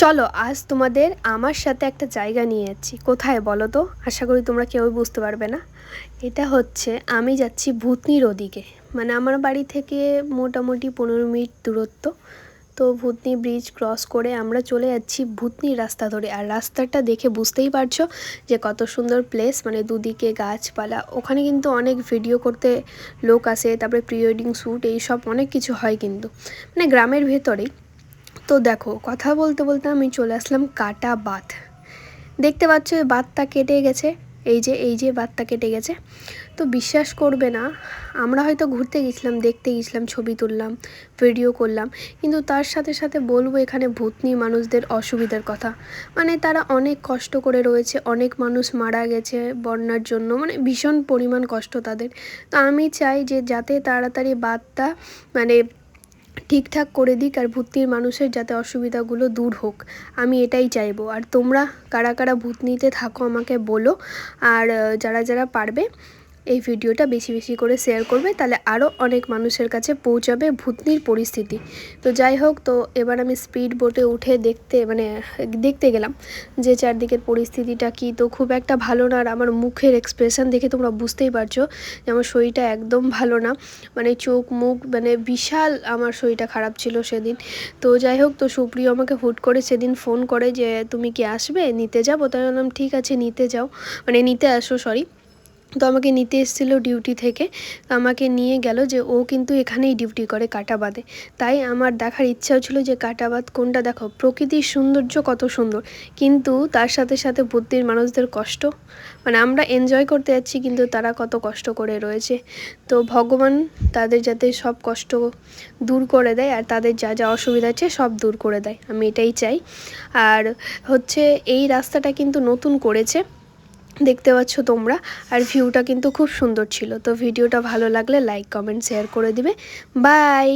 চলো আজ তোমাদের আমার সাথে একটা জায়গা নিয়ে যাচ্ছি। কোথায় বলো তো? আশা করি তোমরা কেউই বুঝতে পারবে না। এটা হচ্ছে আমি যাচ্ছি ভূতনির ওদিকে, মানে আমার বাড়ি থেকে মোটামুটি 15 মিনিট দূরত্ব। তো ভূতনি ব্রিজ ক্রস করে আমরা চলে যাচ্ছি ভূতনির রাস্তা ধরে। আর রাস্তাটা দেখে বুঝতেই পারছো যে কত সুন্দর প্লেস, মানে দুদিকে গাছপালা। ওখানে কিন্তু অনেক ভিডিও করতে লোক আসে, তারপরে প্রি ওয়েডিং শ্যুট এইসব অনেক কিছু হয় কিন্তু, মানে গ্রামের ভেতরেই। তো দেখো, কথা বলতে বলতে আমি চলে আসলাম কাটা বাঁধ। দেখতে পাচ্ছ এই বাঁধটা কেটে গেছে, এই যে বাঁধটা কেটে গেছে। তো বিশ্বাস করবে না, আমরা হয়তো ঘুরতে গেছিলাম, দেখতে গেছিলাম, ছবি তুললাম, ভিডিও করলাম, কিন্তু তার সাথে সাথে বলবো এখানে ভূতনি মানুষদের অসুবিধার কথা। মানে তারা অনেক কষ্ট করে রয়েছে, অনেক মানুষ মারা গেছে বন্যার জন্য, মানে ভীষণ পরিমাণ কষ্ট তাদের। তো আমি চাই যে যাতে তাড়াতাড়ি বাঁধটা মানে ঠিকঠাক করে দিক, আর ভূতনির মানুষের যাতে অসুবিধাগুলো দূর হোক, আমি এটাই চাইবো। আর তোমরা কারা কারা ভূতনিতে থাকো আমাকে বলো। আর যারা যারা পারবে এই ভিডিওটা বেশি বেশি করে শেয়ার করবে, তাহলে আরও অনেক মানুষের কাছে পৌঁছাবে ভূতনির পরিস্থিতি। তো যাই হোক, তো এবার আমি স্পিড বোটে উঠে দেখতে গেলাম যে চারদিকের পরিস্থিতিটা কী। তো খুব একটা ভালো না, আর আমার মুখের এক্সপ্রেশন দেখে তোমরা বুঝতেই পারছো যে আমার শরীরটা একদম ভালো না। মানে চোখ মুখ মানে বিশাল আমার শরীরটা খারাপ ছিল সেদিন। তো যাই হোক, তো সুপ্রিয় আমাকে হুট করে সেদিন ফোন করে যে তুমি কি আসবে, নিতে যাবো? তাই বললাম ঠিক আছে, নিতে যাও, মানে নিতে আসো, সরি। তো আমাকে নিতে এসেছিলো ডিউটি থেকে, আমাকে নিয়ে গেল। যে ও কিন্তু এখানেই ডিউটি করে কাটাবাঁধে। তাই আমার দেখার ইচ্ছাও ছিল যে কাটাবাঁধ কোনটা। দেখো প্রকৃতির সৌন্দর্য কত সুন্দর, কিন্তু তার সাথে সাথে বুদ্ধির মানুষদের কষ্ট, মানে আমরা এনজয় করতে যাচ্ছি কিন্তু তারা কত কষ্ট করে রয়েছে। তো ভগবান তাদের যাতে সব কষ্ট দূর করে দেয়, আর তাদের যা যা অসুবিধা আছে সব দূর করে দেয়, আমি এটাই চাই। আর হচ্ছে এই রাস্তাটা কিন্তু নতুন করেছে, দেখতে পাচ্ছ তোমরা। আর ভিউটা কিন্তু খুব সুন্দর ছিল। তো ভিডিওটা ভালো লাগলে লাইক কমেন্ট শেয়ার করে দিবে। বাই।